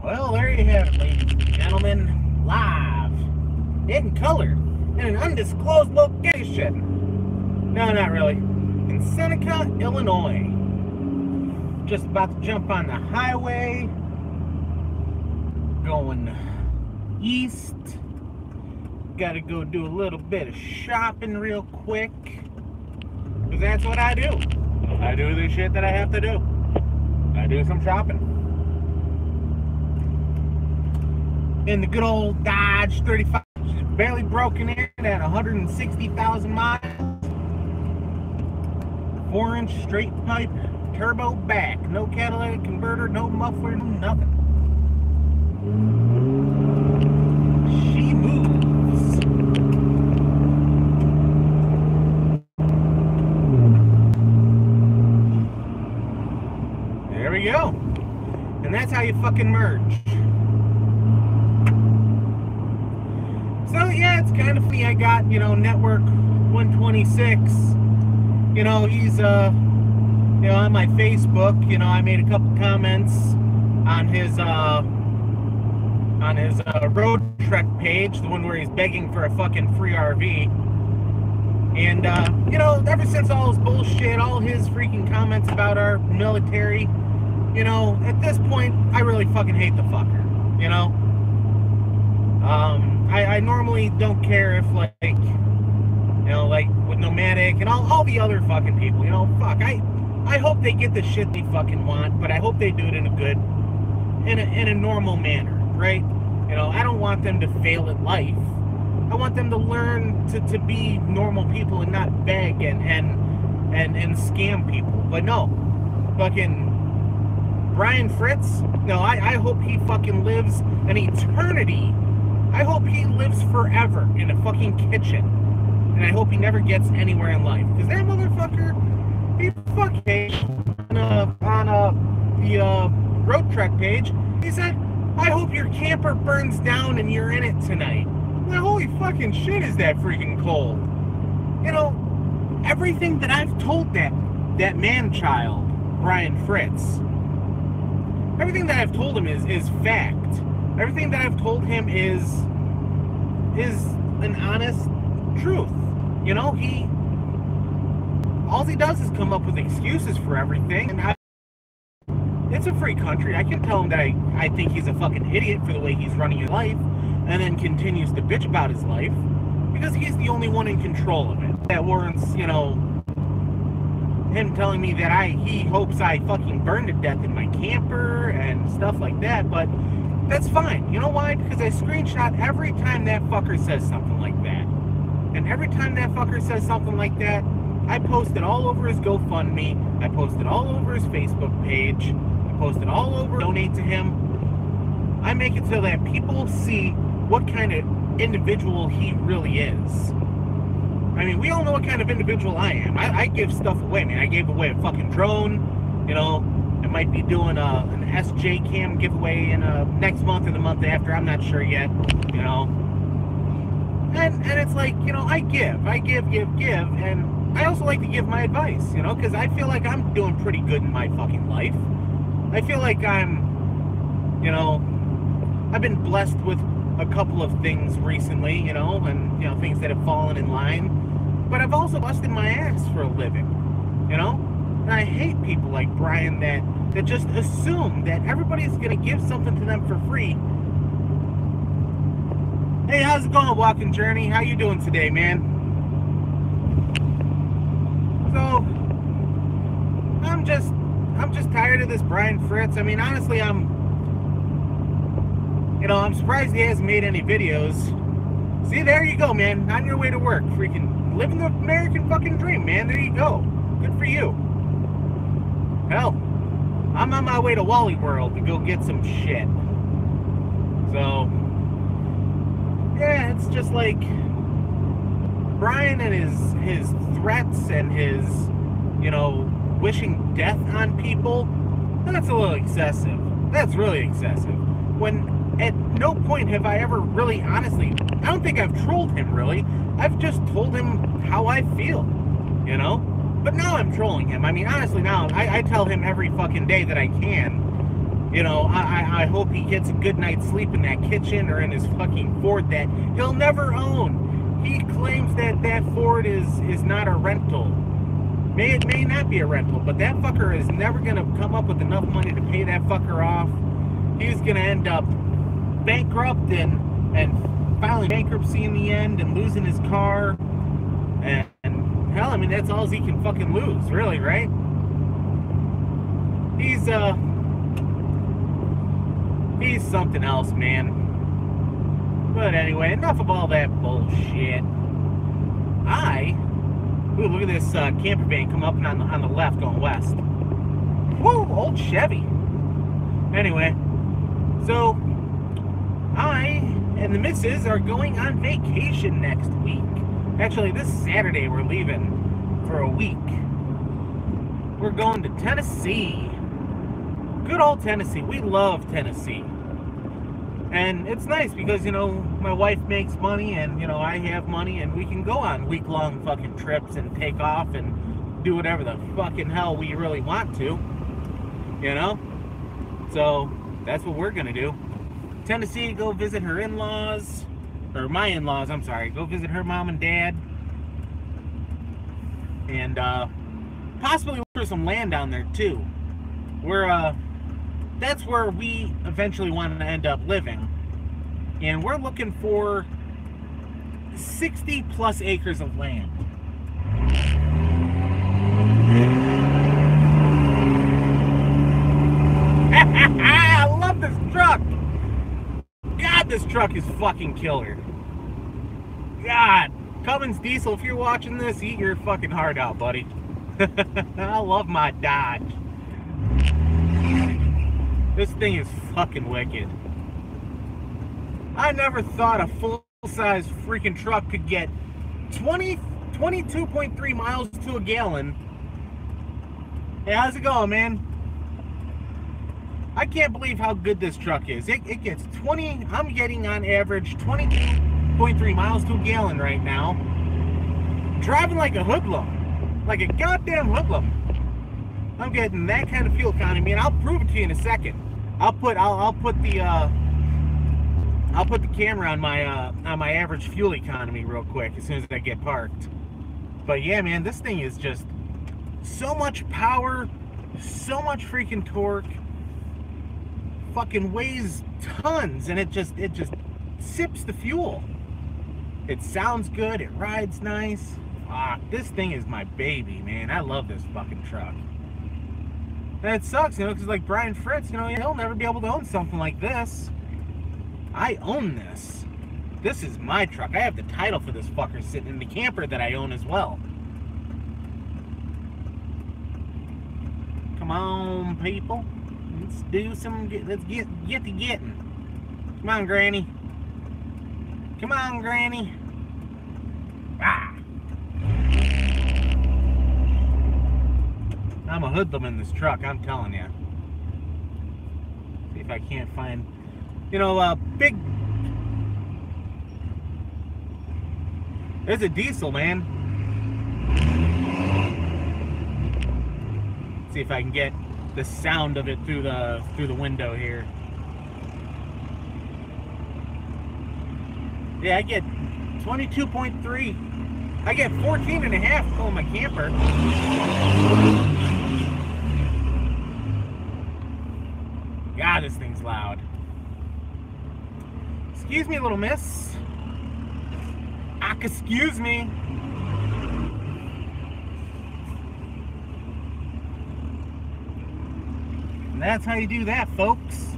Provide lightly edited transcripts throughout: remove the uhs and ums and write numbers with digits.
Well, there you have it, ladies and gentlemen. Live, in color, in an undisclosed location. No, not really. In Seneca, Illinois. Just about to jump on the highway. Going east. Gotta go do a little bit of shopping real quick. Because that's what I do. I do the shit that I have to do. I do some shopping. In the good old Dodge 35, just barely broken in at 160,000 miles. 4-inch straight pipe, turbo back, no catalytic converter, no muffler, no nothing. She moves. There we go. And that's how you fucking merge. So yeah, it's kind of funny. I got, Network 126. He's on my Facebook. I made a couple comments on his Road Trek page, the one where he's begging for a fucking free RV. And ever since all his bullshit, all his freaking comments about our military, at this point, I really fucking hate the fucker. I normally don't care if, like with Nomadic and all the other fucking people, fuck. I hope they get the shit they fucking want, but I hope they do it in a normal manner, right? I don't want them to fail at life. I want them to learn to be normal people and not beg and scam people. But no, fucking Brian Fritz, no, I hope he fucking lives an eternity. I hope he lives forever in a fucking kitchen. And I hope he never gets anywhere in life. Because that motherfucker, he fucking, on the Road Trek page, he said, I hope your camper burns down and you're in it tonight. Well, holy fucking shit, is that freaking cold. Everything that I've told that man-child, Brian Fritz, everything that I've told him is fact. Everything that I've told him is an honest truth. All he does is come up with excuses for everything, and it's a free country. I can tell him that I think he's a fucking idiot for the way he's running his life, and then continues to bitch about his life, because he's the only one in control of it. That warrants, him telling me that he hopes I fucking burn to death in my camper and stuff like that, but that's fine. You know why? Because I screenshot every time that fucker says something like that. And every time that fucker says something like that, I post it all over his GoFundMe. I post it all over his Facebook page. I post it all over, donate to him. I make it so that people see what kind of individual he really is. I mean, we all know what kind of individual I am. I give stuff away, man. I gave away a fucking drone, I might be doing an SJ cam giveaway in next month or the month after. I'm not sure yet, And it's like, I give, and I also like to give my advice, because I feel like I'm doing pretty good in my fucking life. I feel like I'm, I've been blessed with a couple of things recently, and, things that have fallen in line. But I've also busted my ass for a living, And I hate people like Brian that just assume that everybody's going to give something to them for free. Hey, how's it going, Walking Journey? How you doing today, man? So, I'm just tired of this Brian Fritz. I mean, honestly, I'm surprised he hasn't made any videos. See, there you go, man. On your way to work. Freaking living the American fucking dream, man. There you go. Good for you. Hell, I'm on my way to Wally World to go get some shit. So, yeah, it's just like Brian and his threats and his, wishing death on people. That's a little excessive. That's really excessive. When at no point have I ever really, honestly, I don't think I've trolled him really. I've just told him how I feel, But now I'm trolling him. I mean, honestly, now I tell him every fucking day that I can, I hope he gets a good night's sleep in that kitchen or in his fucking Ford that he'll never own. He claims that that Ford is not a rental. It may not be a rental, but that fucker is never going to come up with enough money to pay that fucker off. He's going to end up bankrupt and filing bankruptcy in the end and losing his car. And hell, I mean, that's all he can fucking lose, really, right? He's something else, man. But anyway, enough of all that bullshit. Ooh, look at this camper van come up on the left going west. Woo, old Chevy. Anyway, so I and the missus are going on vacation next week. Actually, this Saturday we're leaving for a week. We're going to Tennessee. Good old Tennessee. We love Tennessee. And it's nice because, you know, my wife makes money and, you know, I have money and we can go on week-long fucking trips and take off and do whatever the fucking hell we really want to, you know? So, that's what we're gonna do. Tennessee, go visit her in-laws, or my in-laws, I'm sorry, go visit her mom and dad. And, possibly look for some land down there, too. That's where we eventually want to end up living. And we're looking for 60 plus acres of land. I love this truck. God, this truck is fucking killer. God, Cummins Diesel, if you're watching this, eat your fucking heart out, buddy. I love my Dodge. This thing is fucking wicked. I never thought a full-size freaking truck could get 22.3 miles to a gallon. Hey, how's it going, man? I can't believe how good this truck is. It gets I'm getting on average 22.3 miles to a gallon right now. Driving like a hoodlum. Like a goddamn hoodlum. I'm getting that kind of fuel economy, and I'll prove it to you in a second. I'll put the camera on my average fuel economy real quick as soon as I get parked. But yeah, man, this thing is just so much power, so much freaking torque. Fucking weighs tons, and it just sips the fuel. It sounds good. It rides nice. This thing is my baby, man. I love this fucking truck. And it sucks, you know, because like Brian Fritz, you know, he'll never be able to own something like this. I own this. This is my truck. I have the title for this fucker sitting in the camper that I own as well. Come on, people. Let's do some, let's get to getting. Come on, Granny. Come on, Granny. I'm a hoodlum in this truck, I'm telling you. See if I can't find, you know, big. There's a diesel, man. See if I can get the sound of it through the window here. Yeah, I get 22.3. I get 14.5 pulling my camper. God, this thing's loud. Excuse me, little miss. Excuse me. And that's how you do that, folks.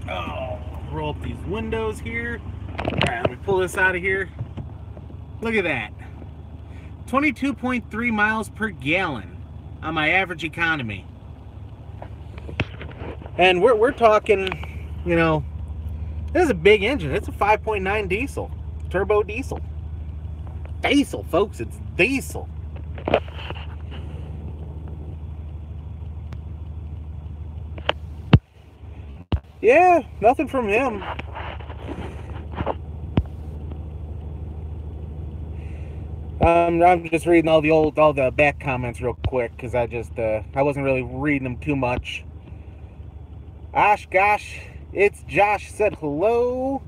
Oh, roll up these windows here. Alright, let me pull this out of here. Look at that. 22.3 miles per gallon on my average economy. And we're talking, you know, this is a big engine. It's a 5.9 diesel. Turbo diesel. Diesel, folks. It's diesel. Yeah, nothing from him. I'm just reading all the back comments real quick because I wasn't really reading them too much. Gosh, it's Josh said hello.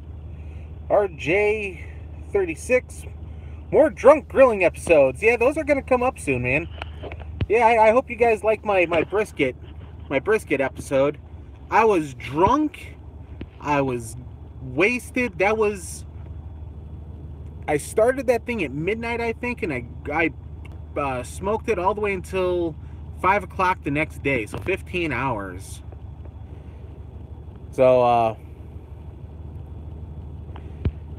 RJ36. More drunk grilling episodes. Yeah, those are going to come up soon, man. Yeah, I hope you guys like my brisket episode. I was drunk. I was wasted. I started that thing at midnight, I think, and I smoked it all the way until 5 o'clock the next day, so 15 hours. So,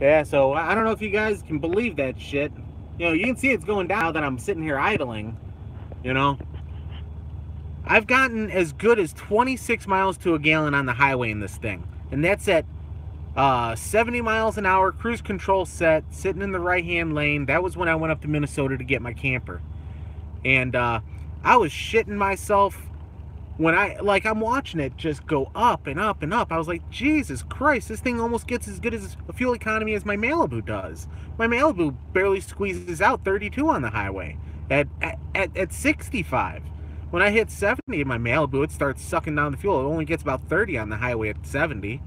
yeah, so I don't know if you guys can believe that shit. You know, you can see it's going down now that I'm sitting here idling, you know. I've gotten as good as 26 miles to a gallon on the highway in this thing. And that's at 70 miles an hour, cruise control set, sitting in the right-hand lane. That was when I went up to Minnesota to get my camper. And I was shitting myself when I'm watching it just go up and up and up. I was like, Jesus Christ, this thing almost gets as good as a fuel economy as my Malibu does. My Malibu barely squeezes out 32 on the highway at 65. When I hit 70 in my Malibu, it starts sucking down the fuel. It only gets about 30 on the highway at 70.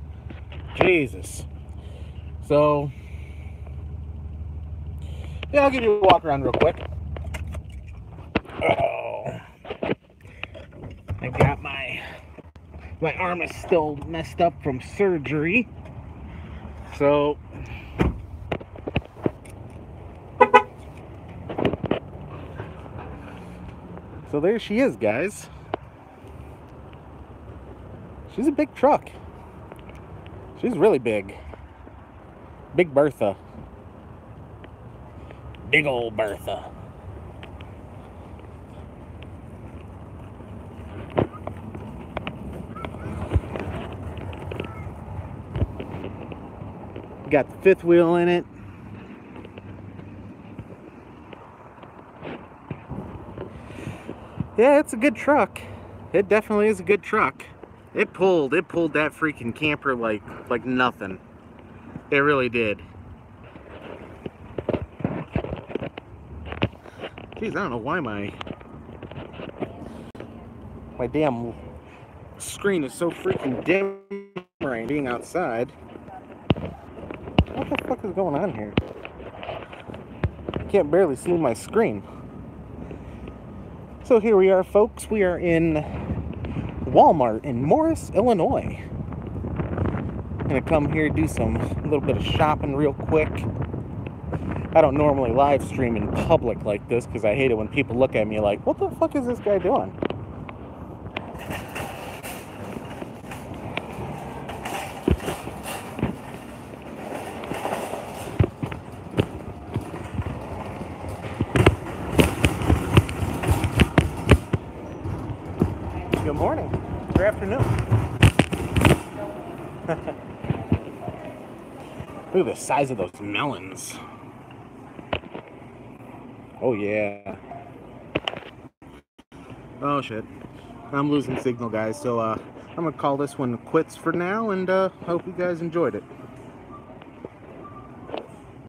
Jesus. So, yeah, I'll give you a walk around real quick. Oh. I got my arm is still messed up from surgery. So there she is, guys. She's a big truck. She's really big. Big Bertha. Big old Bertha. Got the fifth wheel in it. Yeah, it's a good truck. It definitely is a good truck. It pulled that freaking camper like nothing. It really did. Jeez, I don't know why my damn screen is so freaking dim right being outside. What the fuck is going on here? I can't barely see my screen. So here we are, folks. We are in Walmart in Morris, Illinois. I'm gonna come here, do a little bit of shopping real quick. I don't normally live stream in public like this because I hate it when people look at me like, what the fuck is this guy doing? Good morning, or afternoon. Look at the size of those melons. Oh yeah. Oh shit. I'm losing signal, guys, so I'm gonna call this one quits for now, and hope you guys enjoyed it.